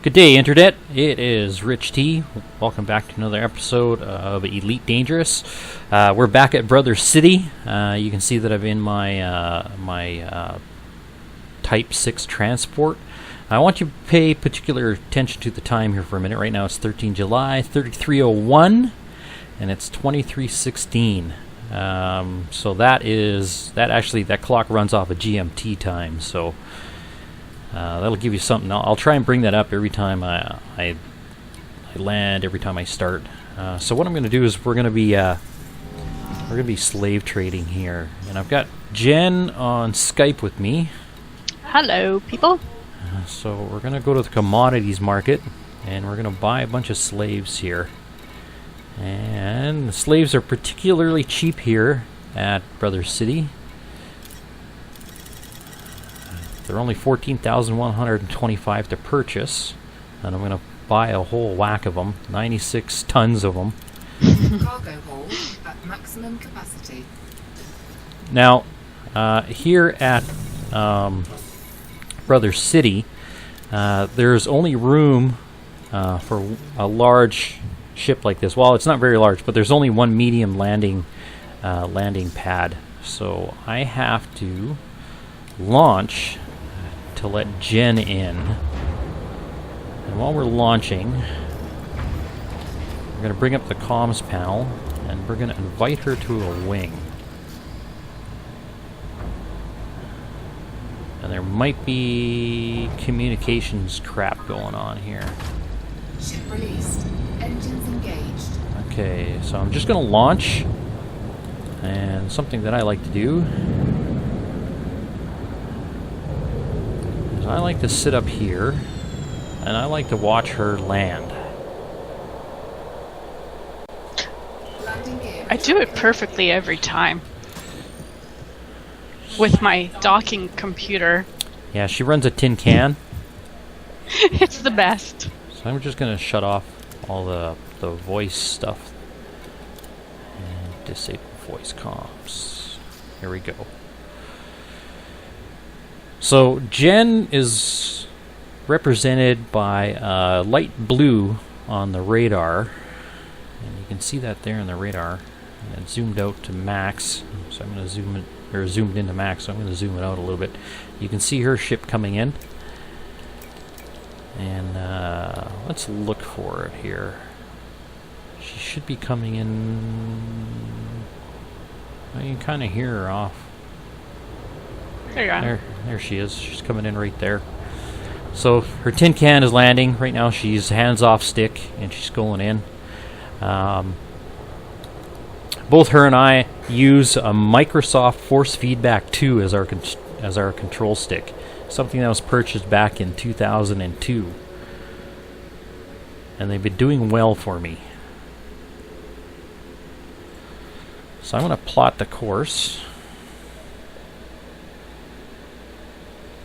Good day, Internet. It is RichT. Welcome back to another episode of Elite Dangerous. We're back at Brother City. You can see that I'm in my Type 6 transport. I want you to pay particular attention to the time here for a minute. Right now it's 13 July, 3301, and it's 2316. So that clock runs off of GMT time. So that'll give you something. I'll try and bring that up every time I land, every time I start. So what I'm going to do is we're going to be slave trading here, and I've got Jen on Skype with me. Hello, people. So we're going to go to the commodities market, and we're going to buy a bunch of slaves here. And the slaves are particularly cheap here at Brother City. They're only 14,125 to purchase, and I'm going to buy a whole whack of them, 96 tons of them. Cargo hold at maximum capacity. Now, here at Brother City, there's only room for a large ship like this. Well, it's not very large, but there's only one medium landing pad. So I have to launch to let Jen in. And while we're launching, we're going to bring up the comms panel, and we're going to invite her to a wing. And there might be communications crap going on here. Ship released. Engines engaged. Okay, so I'm just going to launch. And something that I like to do is I like to sit up here, and I like to watch her land. Landing gear. I do it perfectly every time. With my docking computer. Yeah, she runs a tin can. It's the best. So I'm just going to shut off all the voice stuff and disable voice comms. Here we go. So Jen is represented by light blue on the radar, and you can see that there in the radar. And it's zoomed out to max, so I'm going to zoom it, or zoomed into max, so I'm going to zoom it out a little bit. You can see her ship coming in, and let's look for it here. She should be coming in. Well, you can kind of hear her off. There you are. There she is. She's coming in right there. So her tin can is landing right now. She's hands off stick, and she's going in. Both her and I use a Microsoft Force Feedback 2 as our control stick. Something that was purchased back in 2002. And they've been doing well for me. So I'm going to plot the course.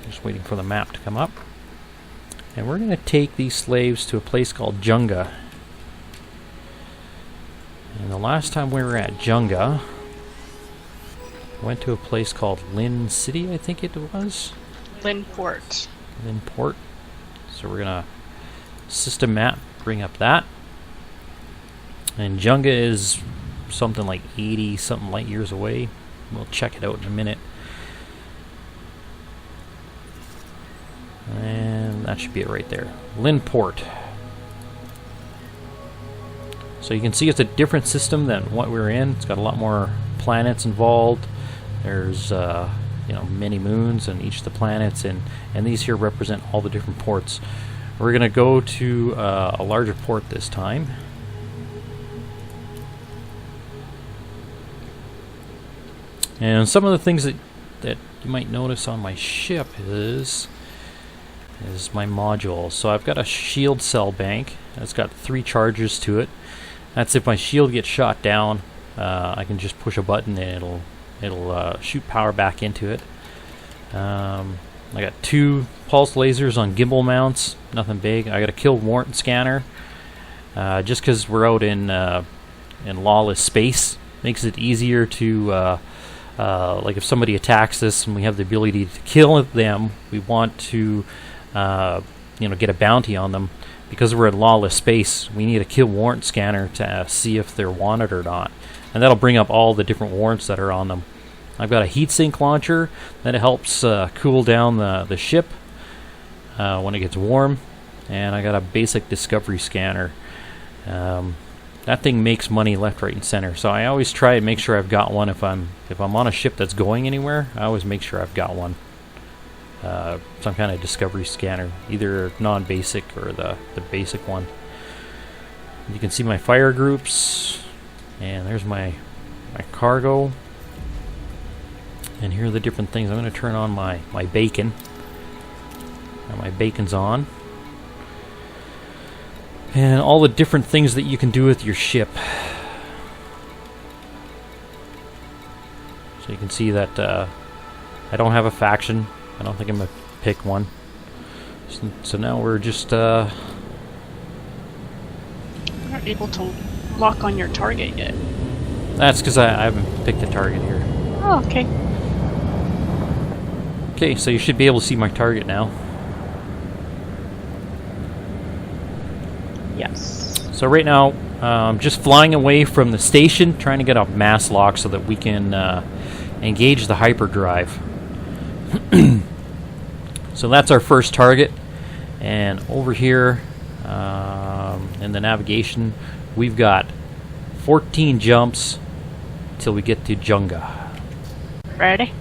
Just waiting for the map to come up. And we're going to take these slaves to a place called Junga. And the last time we were at Junga, we went to a place called Lynn City, I think it was. Lynn Port. Lynn Port. So we're going to system map, bring up that. And Junga is something like 80-something light years away. We'll check it out in a minute. And that should be it right there. Lynn Port. So you can see it's a different system than what we were in. It's got a lot more planets involved. There's many moons on each of the planets, and these here represent all the different ports. We're going to go to a larger port this time. And some of the things that you might notice on my ship is my module. So I've got a shield cell bank. It's got 3 charges to it. That's if my shield gets shot down, I can just push a button and it'll shoot power back into it. I got 2 pulse lasers on gimbal mounts, nothing big. I got a kill warrant scanner, just because we're out in lawless space, makes it easier to like if somebody attacks us and we have the ability to kill them, we want to get a bounty on them. Because we're in lawless space, we need a kill warrant scanner to see if they're wanted or not. And that'll bring up all the different warrants that are on them. I've got a heatsink launcher that helps cool down the ship when it gets warm. And I got a basic discovery scanner. That thing makes money left, right, and center. So I always try and make sure I've got one if I'm on a ship that's going anywhere. I always make sure I've got one. Some kind of discovery scanner, either non-basic or the basic one. You can see my fire groups, and there's my cargo, and here are the different things. I'm going to turn on my bacon. Now my bacon's on, and all the different things that you can do with your ship. So you can see that I don't have a faction. I don't think I'm going to pick one. So now we're just... You're not able to lock on your target yet. That's because I haven't picked a target here. Oh, okay. Okay, so you should be able to see my target now. Yes. So right now, I'm just flying away from the station, trying to get a mass lock so that we can engage the hyperdrive. So that's our first target, and over here in the navigation we've got 14 jumps till we get to Junga. Ready?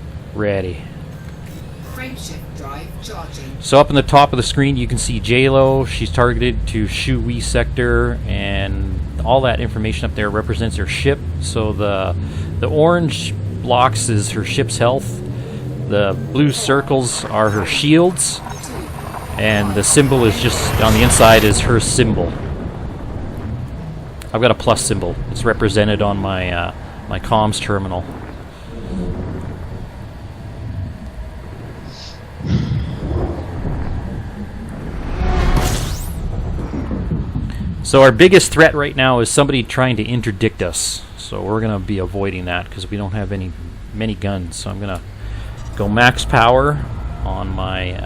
Frameshift drive charging. So up in the top of the screen you can see JLo. She's targeted to Shui sector, and all that information up there represents her ship. So the orange blocks is her ship's health. The blue circles are her shields, and the symbol is just on the inside is her symbol. I've got a plus symbol. It's represented on my my comms terminal. So our biggest threat right now is somebody trying to interdict us. So we're going to be avoiding that because we don't have many guns. So I'm going to go max power on my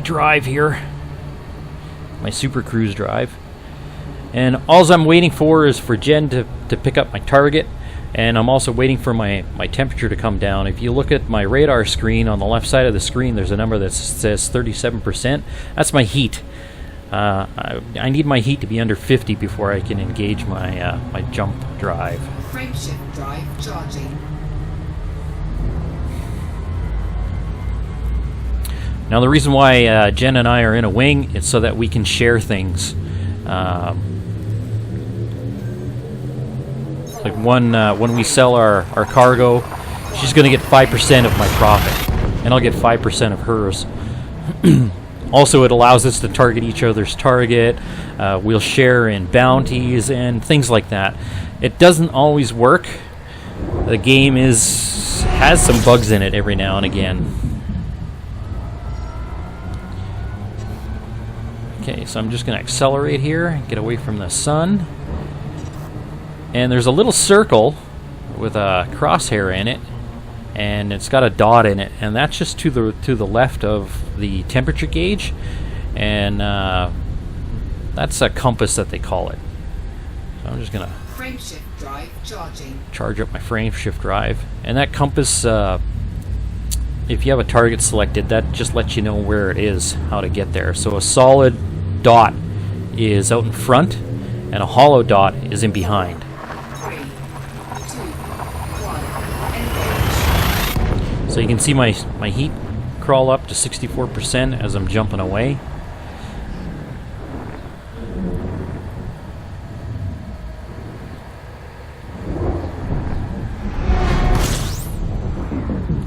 drive here, my super cruise drive, and all I'm waiting for is for Jen to pick up my target, and I'm also waiting for my temperature to come down. If you look at my radar screen on the left side of the screen, there's a number that says 37%. That's my heat. I need my heat to be under 50 before I can engage my my jump drive. Frameshift drive charging. Now the reason why Jen and I are in a wing is so that we can share things. Like when we sell our cargo, she's going to get 5% of my profit, and I'll get 5% of hers. Also, it allows us to target each other's target. We'll share in bounties and things like that. It doesn't always work. The game has some bugs in it every now and again. Okay, so I'm just going to accelerate here, get away from the sun. And there's a little circle with a crosshair in it, and it's got a dot in it, and that's just to the left of the temperature gauge, and that's a compass that they call it. So I'm just gonna Frameshift drive charging. charge up my frameshift drive, and that compass, if you have a target selected, that just lets you know where it is, how to get there. So a solid dot is out in front, and a hollow dot is in behind. 3, 2, 1, engage. So you can see my heat crawl up to 64% as I'm jumping away.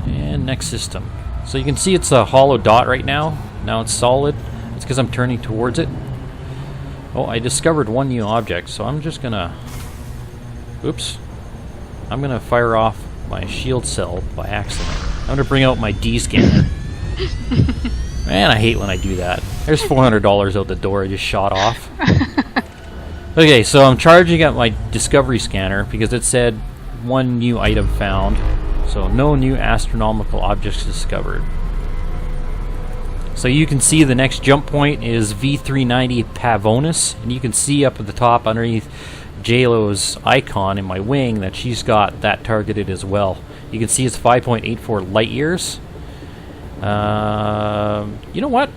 And next system. So you can see it's a hollow dot right now. Now it's solid. It's because I'm turning towards it. Oh, I discovered one new object, so I'm just gonna... Oops. I'm gonna fire off my shield cell by accident. I'm gonna bring out my D scanner. Man, I hate when I do that. There's $400 out the door I just shot off. Okay, so I'm charging up my discovery scanner because it said one new item found. So no new astronomical objects discovered. So you can see the next jump point is V390 Pavonis, and you can see up at the top underneath JLo's icon in my wing that she's got that targeted as well. You can see it's 5.84 light years. You know what?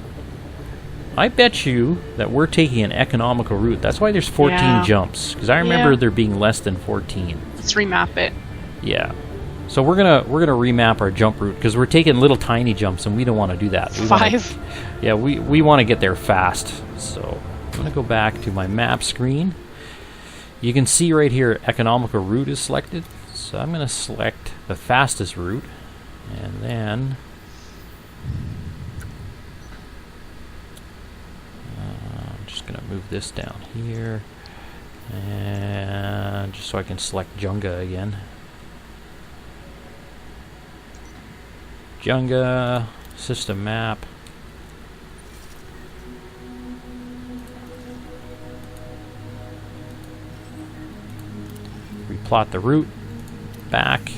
I bet you that we're taking an economical route. That's why there's 14 jumps, because I remember there being less than 14. Let's remap it. Yeah. So we're gonna remap our jump route because we're taking little tiny jumps and we don't want to do that. We want to get there fast. So I'm gonna go back to my map screen. You can see right here economical route is selected. So I'm gonna select the fastest route, and then I'm just gonna move this down here, and just so I can select Junga again. Junga, system map. We plot the route back,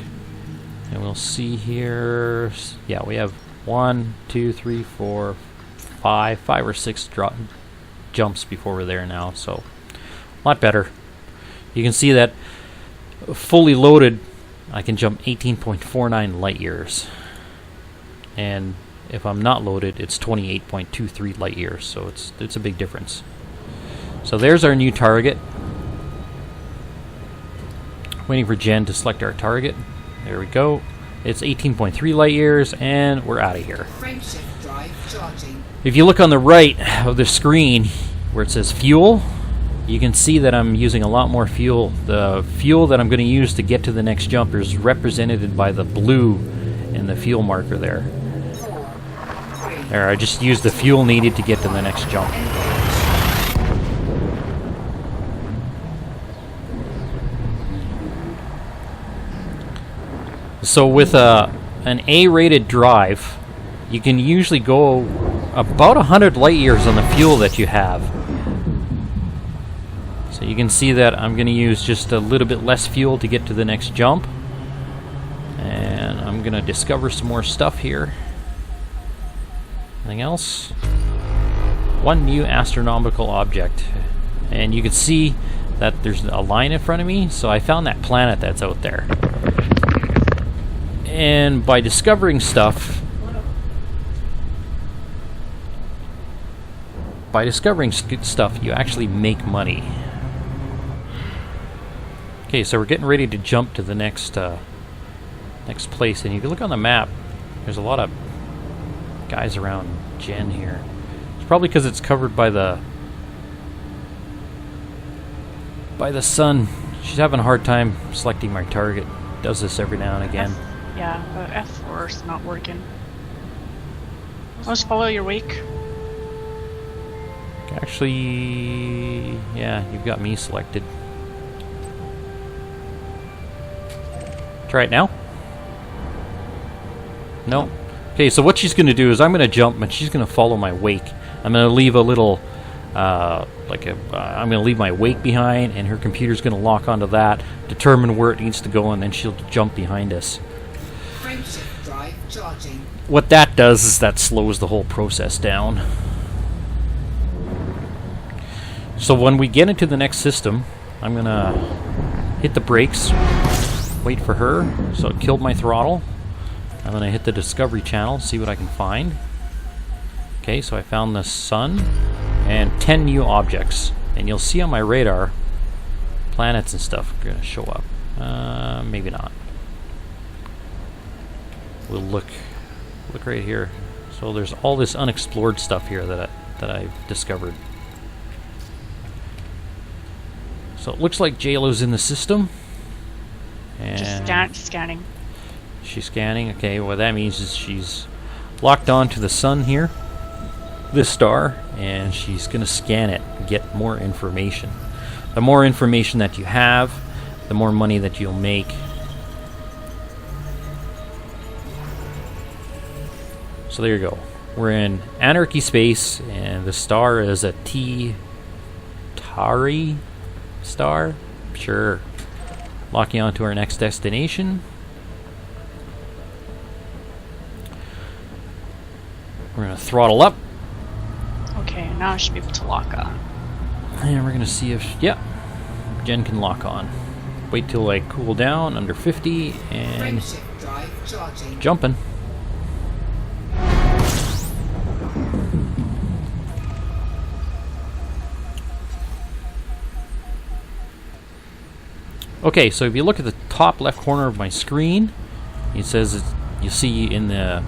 and we'll see here. Yeah, we have 1, 2, 3, 4, 5 or 6 jumps before we're there now, so a lot better. You can see that fully loaded, I can jump 18.49 light years. And if I'm not loaded, it's 28.23 light years, so it's a big difference. So there's our new target. Waiting for Jen to select our target. There we go. It's 18.3 light years, and we're out of here. Frameshift drive charging. If you look on the right of the screen where it says fuel, you can see that I'm using a lot more fuel. The fuel that I'm going to use to get to the next jump is represented by the blue in the fuel marker there. There, I just used the fuel needed to get to the next jump. So with an A-rated drive, you can usually go about 100 light years on the fuel that you have. So you can see that I'm going to use just a little bit less fuel to get to the next jump. And I'm going to discover some more stuff here. Anything else? One new astronomical object. And you can see that there's a line in front of me, so I found that planet that's out there. And by discovering stuff, you actually make money. Okay, so we're getting ready to jump to the next next place, and you can look on the map. There's a lot of guys around Jen here. It's probably because it's covered by the sun. She's having a hard time selecting my target. Does this every now and again. Yeah, the F4 is not working. I'll just follow your wake. Actually, yeah, you've got me selected. Try it now. No. Okay, so what she's going to do is I'm going to jump and she's going to follow my wake. I'm going to leave a little, I'm going to leave my wake behind, and her computer's going to lock onto that, determine where it needs to go, and then she'll jump behind us. Frameshift drive charging. What that does is that slows the whole process down. So when we get into the next system, I'm going to hit the brakes, wait for her, so it killed my throttle. I'm going to hit the discovery channel, see what I can find. Okay, so I found the sun and 10 new objects. And you'll see on my radar, planets and stuff are going to show up. Maybe not. We'll look right here. So there's all this unexplored stuff here that I've discovered. So it looks like JLo's in the system. And Just scanning. she's scanning. Okay, what that means is she's locked on to the sun here, this star, and she's going to scan it, get more information. The more information that you have, the more money that you'll make. So there you go. We're in Anarchy space, and the star is a Tari star. Sure. Locking on to our next destination. We're going to throttle up. Okay, now I should be able to lock on. And we're going to see if, yeah, Jen can lock on. Wait till I cool down under 50 and Frameshift drive charging. jumping. Okay, so if you look at the top left corner of my screen, it says you see in the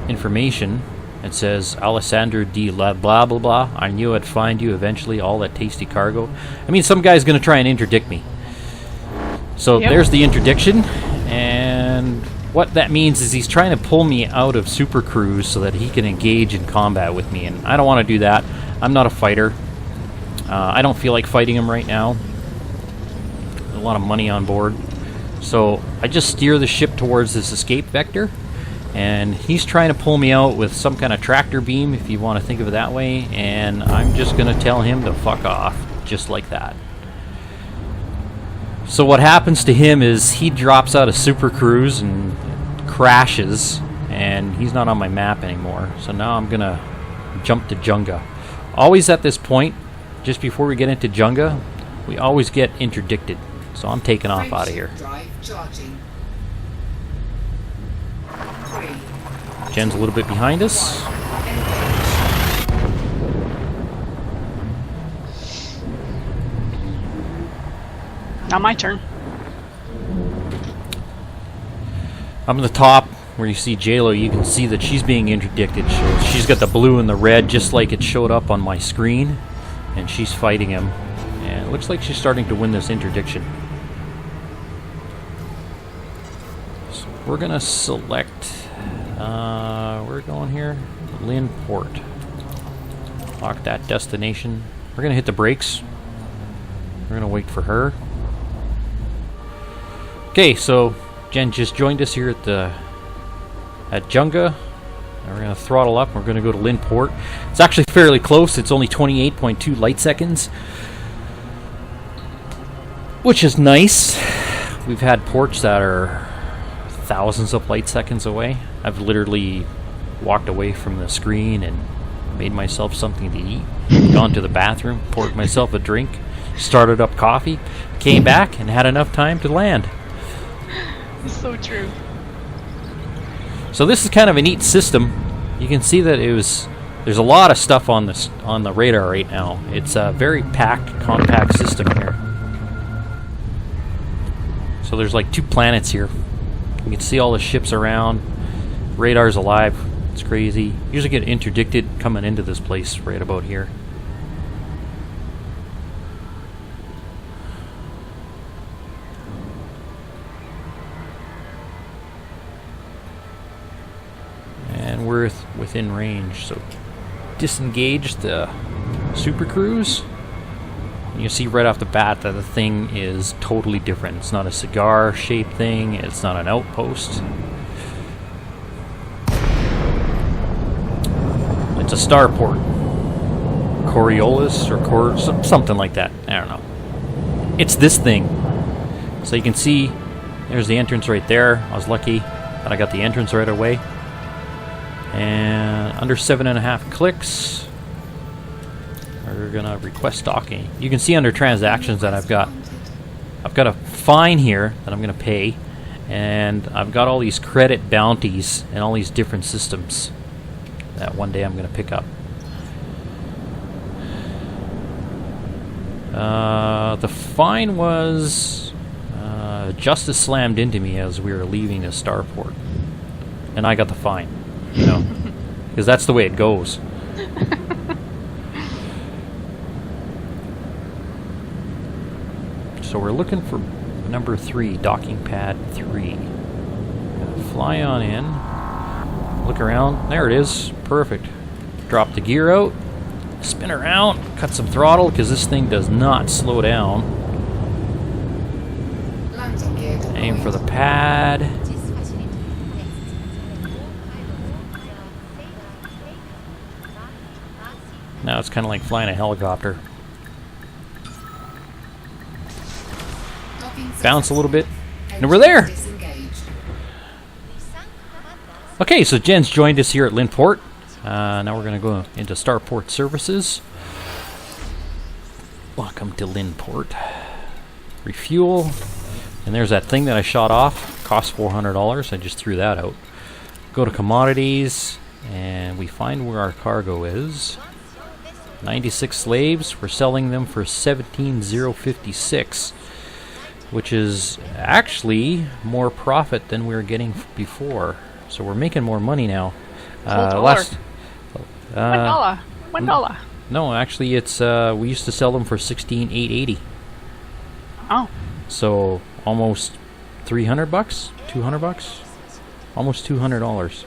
information, it says Alessandro D. blah blah blah blah. I knew I'd find you eventually. All that tasty cargo. I mean, some guy's gonna try and interdict me. So Yep. there's the interdiction, and what that means is he's trying to pull me out of Super Cruise so that he can engage in combat with me, and I don't want to do that. I'm not a fighter. I don't feel like fighting him right now. A lot of money on board. So I just steer the ship towards this escape vector, and he's trying to pull me out with some kind of tractor beam, if you want to think of it that way, and I'm just going to tell him to fuck off, just like that. So what happens to him is he drops out of Super Cruise and crashes, and he's not on my map anymore. So now I'm going to jump to Junga. Always at this point, just before we get into Junga, we always get interdicted. So I'm taking off out of here. Frameshift drive charging. 3. Jen's a little bit behind us. Now my turn. Up in the top, where you see JLo, you can see that she's being interdicted. She's got the blue and the red, just like it showed up on my screen. And she's fighting him. And it looks like she's starting to win this interdiction. So we're going to select... we're going here. Lynn Port. Lock that destination. We're going to hit the brakes. We're going to wait for her. Okay, so Jen just joined us here at Junga. And we're going to throttle up. We're going to go to Lynn Port. It's actually fairly close. It's only 28.2 light seconds, which is nice. We've had ports that are thousands of light seconds away. I've literally walked away from the screen and made myself something to eat, gone to the bathroom, poured myself a drink, started up coffee, came back, and had enough time to land. So true. So this is kind of a neat system. You can see that there's a lot of stuff on the radar right now. It's a very packed, compact system here. So there's like 2 planets here. You can see all the ships around. Radar's alive. It's crazy. Usually get interdicted coming into this place right about here. And we're within range, so disengage the Super Cruise. And you see right off the bat that the thing is totally different. It's not a cigar-shaped thing. It's not an outpost. It's a starport. Coriolis or something like that. I don't know. It's this thing. So you can see there's the entrance right there. I was lucky that I got the entrance right away. And under 7.5 clicks, we're gonna request docking. You can see under transactions that I've got a fine here that I'm gonna pay, and I've got all these credit bounties and all these different systems that one day I'm gonna pick up. The fine was justice slammed into me as we were leaving the starport, and I got the fine. You know, because that's the way it goes. So we're looking for number 3, docking pad 3. Fly on in, look around. There it is. Perfect. Drop the gear out, spin around, cut some throttle because this thing does not slow down. Landing gear deployed. Aim for the pad. Now it's kind of like flying a helicopter. Docking Bounce a little bit, successful. and we're there! Disengaged. Okay, so Jen's joined us here at Lynn Port. Now we're going to go into Starport Services. Welcome to Lynn Port. Refuel. And there's that thing that I shot off. Cost $400. I just threw that out. Go to commodities. And we find where our cargo is. 96 slaves. We're selling them for 17,056. Which is actually more profit than we were getting before. So we're making more money now. $1. $1. No, actually, it's we used to sell them for 16,880. Oh. So almost $300, $200, almost $200.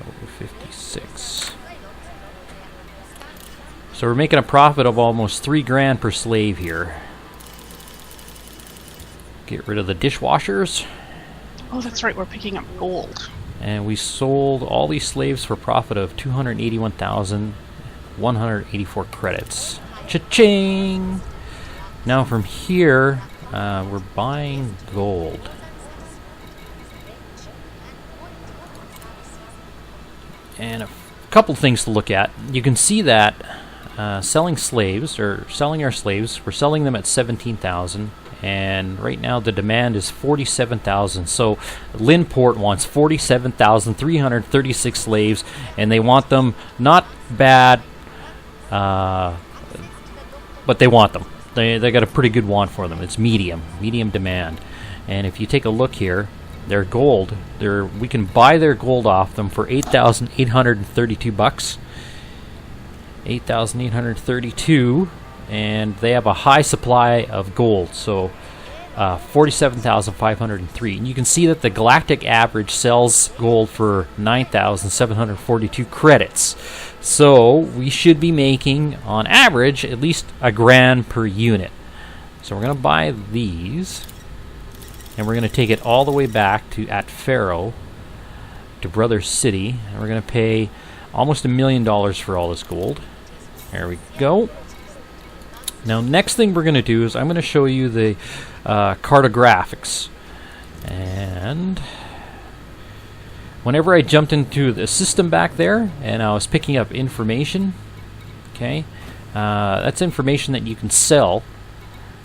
Over 56. So we're making a profit of almost $3,000 per slave here. Get rid of the dishwashers. Oh, that's right. We're picking up gold. And we sold all these slaves for a profit of 281,184 credits. Cha-ching! Now from here, we're buying gold. And a couple things to look at. You can see that selling slaves, or selling our slaves, we're selling them at 17,000. And right now the demand is 47,000. So Lynn Port wants 47,336 slaves, and they want them not bad, but they want them. They got a pretty good want for them. It's medium demand. And if you take a look here, their gold, we can buy their gold off them for $8,832. 8,832. And they have a high supply of gold, so 47,503. And you can see that the galactic average sells gold for 9,742 credits. So we should be making, on average, at least $1,000 per unit. So we're going to buy these, and we're going to take it all the way back to Atfero, to Brother City, and we're going to pay almost $1 million for all this gold. There we go. Now, next thing we're going to do is I'm going to show you the cartographics. And whenever I jumped into the system back there and I was picking up information, okay, that's information that you can sell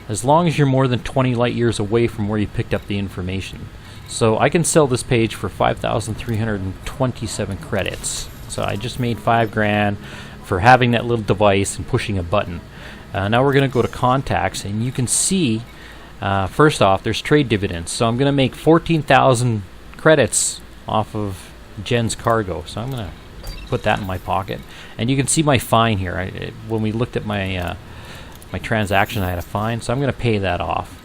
as long as you're more than 20 light years away from where you picked up the information. So I can sell this page for 5,327 credits. So I just made $5,000 for having that little device and pushing a button. Now we're going to go to contacts, and you can see, first off, there's trade dividends. So I'm going to make 14,000 credits off of Jen's cargo. So I'm going to put that in my pocket. And you can see my fine here. When we looked at my my transaction, I had a fine, so I'm going to pay that off.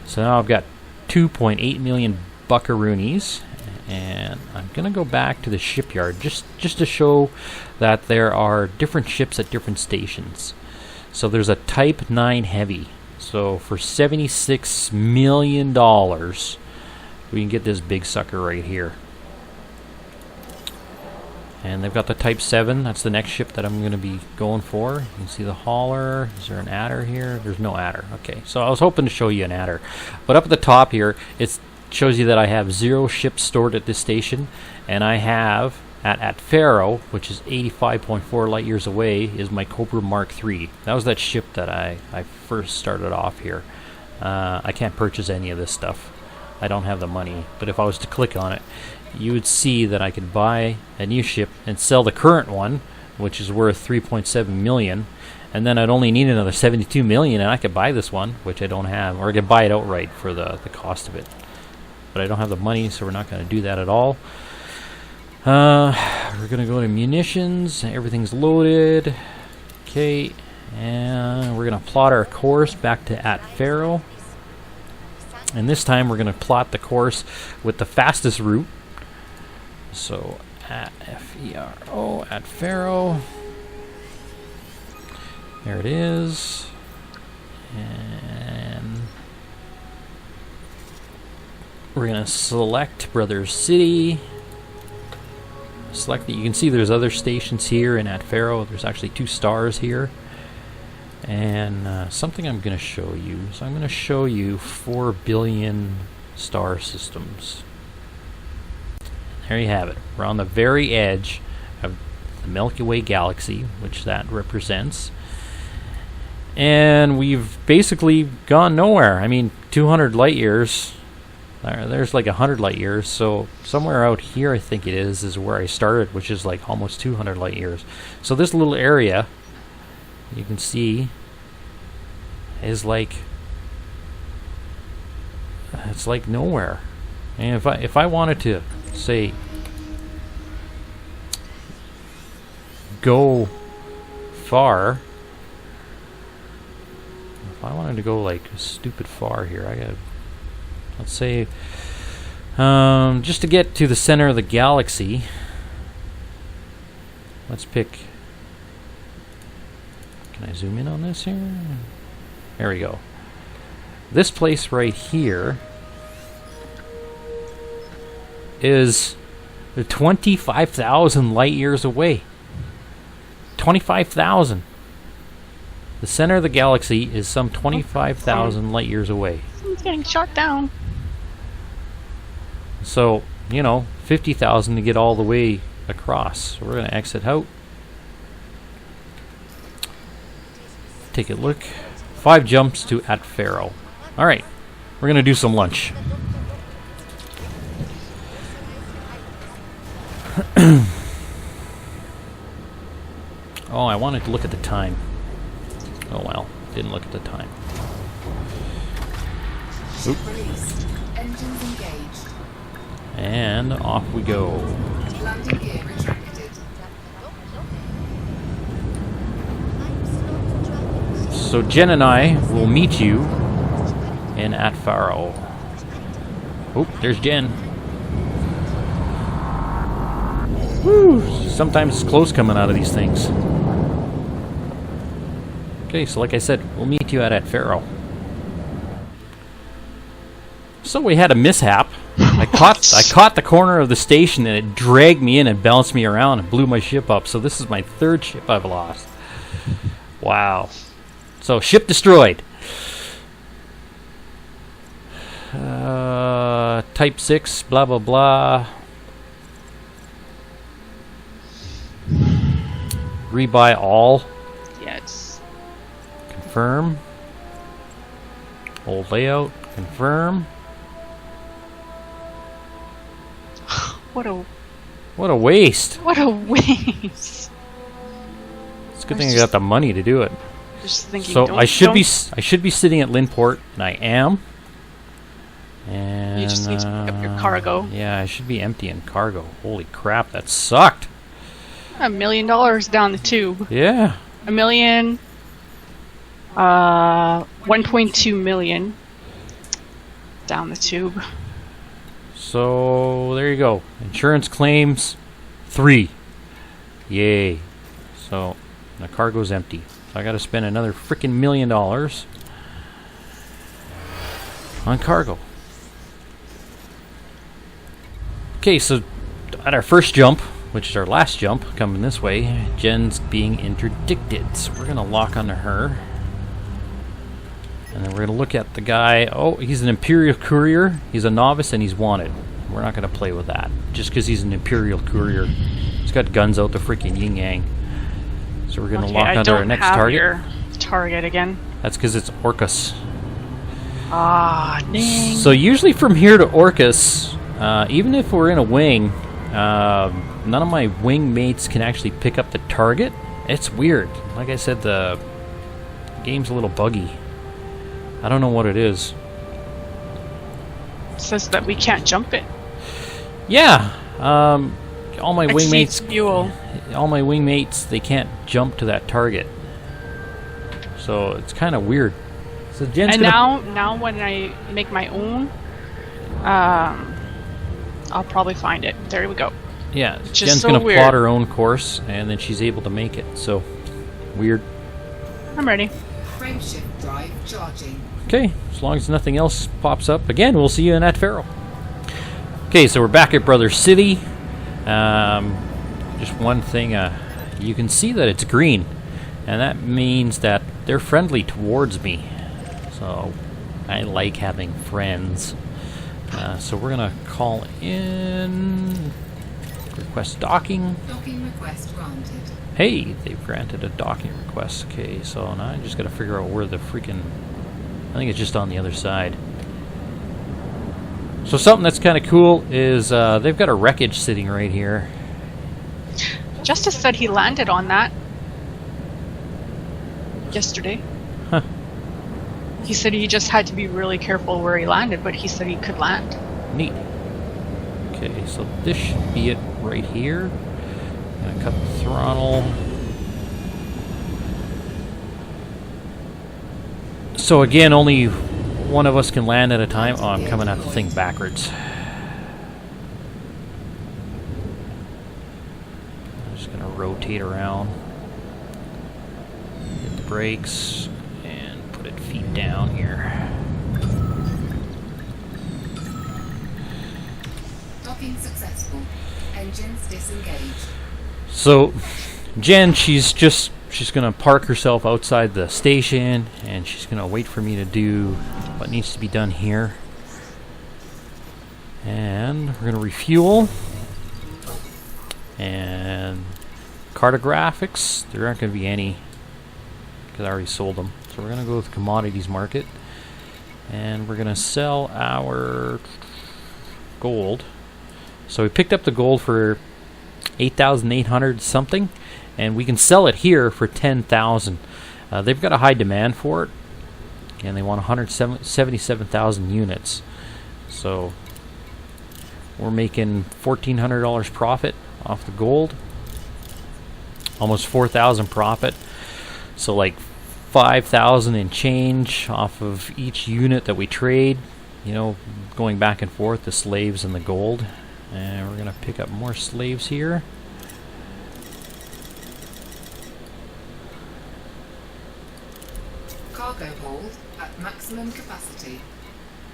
So now I've got 2.8 million buckaroonies. And I'm going to go back to the shipyard just to show that there are different ships at different stations. So there's a Type 9 Heavy. So for $76 million, we can get this big sucker right here. And they've got the Type 7. That's the next ship that I'm going to be going for. You can see the hauler. Is there an adder here? There's no adder. Okay, so I was hoping to show you an adder. But up at the top here, it shows you that I have 0 ships stored at this station. And I have, at Atfero, which is 85.4 light years away, is my Cobra Mark III. That was that ship that I first started off here. I can't purchase any of this stuff. I don't have the money. But if I was to click on it, you would see that I could buy a new ship and sell the current one, which is worth 3.7 million, and then I'd only need another 72 million, and I could buy this one, which I don't have, or I could buy it outright for the cost of it. But I don't have the money, so we're not going to do that at all. We're going to go to munitions. Everything's loaded. Okay, and we're going to plot our course back to Atfero. And this time we're going to plot the course with the fastest route. So Atfero, Atfero. There it is. And we're going to select Brother City. Select it. You can see there's other stations here in Atfero. There's actually 2 stars here. And something I'm going to show you. So I'm going to show you 4 billion star systems. there you have it. We're on the very edge of the Milky Way galaxy, which that represents. And we've basically gone nowhere. I mean, 200 light years. There's like 100 light years. So somewhere out here, I think it is where I started, which is like almost 200 light years. So this little area, you can see, is like, it's like nowhere. And if I wanted to say go far, if I wanted to go like stupid far here, I got, let's say, just to get to the center of the galaxy, let's pick, can I zoom in on this here? There we go. This place right here is 25,000 light years away. 25,000. The center of the galaxy is some 25,000 light years away. Someone's getting shot down. So, you know, 50,000 to get all the way across. So we're going to exit out. Take a look. 5 jumps to Atfero. Alright, we're going to do some lunch. Oh, I wanted to look at the time. Oh well, didn't look at the time. Oop. Released. Engines engaged. And off we go. Landing gear retracted. So Jen and I will meet you in Atfero. Oh, there's Jen. Woo! Sometimes it's close coming out of these things. Okay, so like I said, we'll meet you at Atfero. So we had a mishap. I caught the corner of the station and it dragged me in and bounced me around and blew my ship up. So this is my 3rd ship I've lost. Wow. So ship destroyed. Type 6, blah blah blah. Rebuy all. Yes. Confirm. Old layout. Confirm. What a waste. what a waste. It's a good thing I got the money to do it. Just thinking. So don't, I should be don't- I should be sitting at Lynn Port, and I am. And You just need to pick up your cargo. Yeah, I should be emptying cargo. Holy crap, that sucked. $1 million down the tube. Yeah. $1 million. 1.2 million down the tube. So there you go. Insurance claims 3. Yay. So the cargo's empty. So I got to spend another freaking $1 million on cargo. Okay, so at our first jump, which is our last jump, coming this way, Jen's being interdicted. So we're going to lock onto her. And then we're going to look at the guy. Oh, he's an Imperial courier. He's a novice and he's wanted. We're not going to play with that. Just because he's an Imperial courier. He's got guns out the freaking yin-yang. So we're going to lock onto our next target. Your target again. That's because it's Orcus. Ah, dang. So usually from here to Orcus, even if we're in a wing, none of my wing mates can actually pick up the target. It's weird. Like I said, the game's a little buggy. I don't know what it is. It says that we can't jump it. Yeah. All my Exceeds wingmates, fuel. all my wingmates, they can't jump to that target. So it's kind of weird. So Jen's And gonna now when I make my own, I'll probably find it. There we go. yeah, just Jen's so gonna weird. plot her own course, and then she's able to make it. So weird. I'm ready. Frameshift drive charging. Okay, as long as nothing else pops up. Again, we'll see you in Atfero. Okay, so we're back at Brother City. Just one thing, you can see that it's green, and that means that they're friendly towards me. So I like having friends. So we're gonna call in Request docking. Docking request granted. Hey, they've granted a docking request. Okay, so now I just gotta figure out where the freaking... I think it's just on the other side. So something that's kind of cool is they've got a wreckage sitting right here. Justice said he landed on that yesterday. Huh. He said he just had to be really careful where he landed, but he said he could land. Neat. Okay, so this should be it right here. Gonna cut the throttle. So again, only one of us can land at a time. Oh, I'm coming at the thing backwards. I'm just gonna rotate around. Hit the brakes and put it feet down here. Docking successful. Engines disengaged. So, Jen, she's gonna park herself outside the station, and she's gonna wait for me to do what needs to be done here. And we're gonna refuel. And cartographics, there aren't gonna be any because I already sold them. So we're gonna go with the commodities market, and we're gonna sell our gold. So we picked up the gold for 8,800 something, and we can sell it here for 10,000. They've got a high demand for it, and they want 177,000 units. So we're making $1,400 profit off the gold, almost 4,000 profit. So like 5,000 and change off of each unit that we trade. You know, going back and forth, the slaves and the gold. And we're gonna pick up more slaves here. Cargo hold at maximum capacity.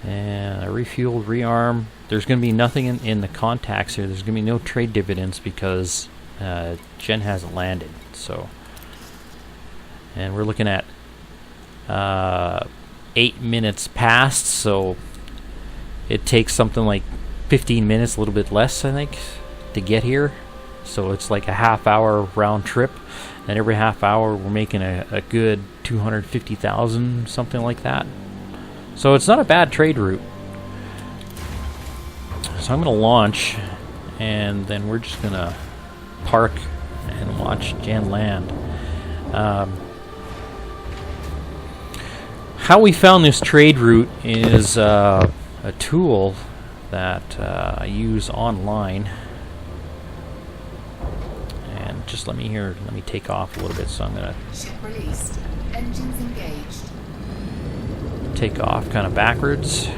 And I refueled, rearm. There's gonna be nothing in the contacts here. There's gonna be no trade dividends because Jen hasn't landed. So, and we're looking at 8 minutes past. So it takes something like 15 minutes, a little bit less, I think, to get here. So it's like a half-hour round trip, and every half hour we're making a good 250,000, something like that. So it's not a bad trade route. So I'm going to launch, and then we're just going to park and watch Jen land. How we found this trade route is a tool that I use online, and just let me take off a little bit. So I'm gonna Ship released. Engines engaged. take off kind of backwards.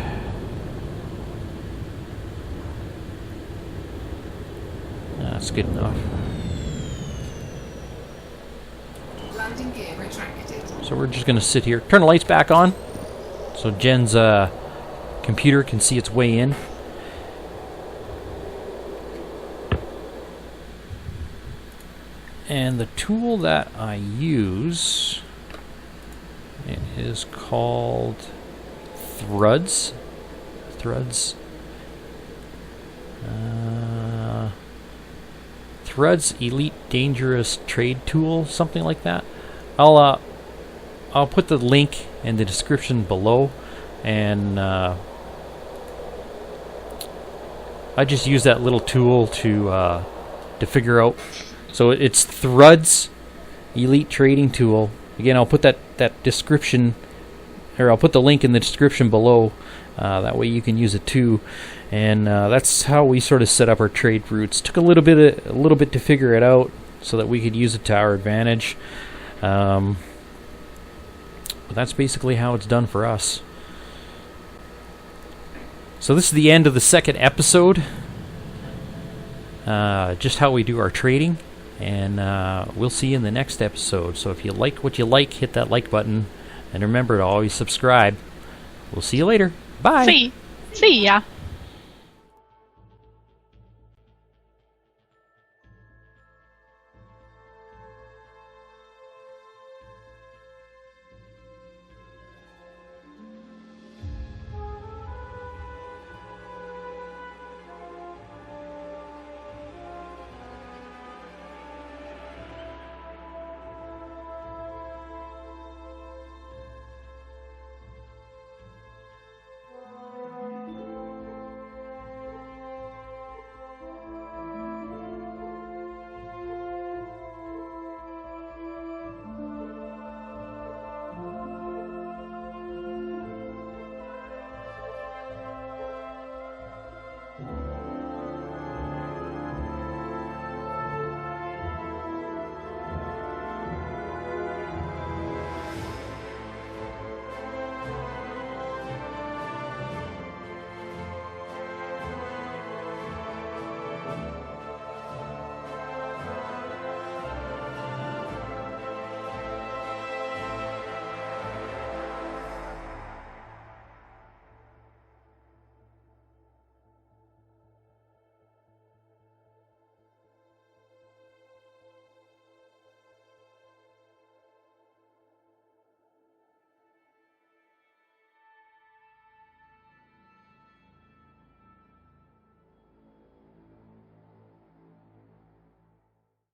That's good enough. Landing gear retracted. So we're just gonna sit here, turn the lights back on, so Jen's computer can see its way in. And the tool that I use, it is called Thrudd. Thrudd's Elite Dangerous Trade Tool, something like that. I'll put the link in the description below, and I just use that little tool to figure out. So it's Thrudd's Elite Trading Tool. Again, I'll put that description, or I'll put the link in the description below. That way you can use it too. And that's how we sort of set up our trade routes. Took a little bit to figure it out so that we could use it to our advantage. But that's basically how it's done for us. So this is the end of the second episode. Just how we do our trading. And we'll see you in the next episode. So if you like what you like, hit that like button. And remember to always subscribe. We'll see you later. Bye. See ya.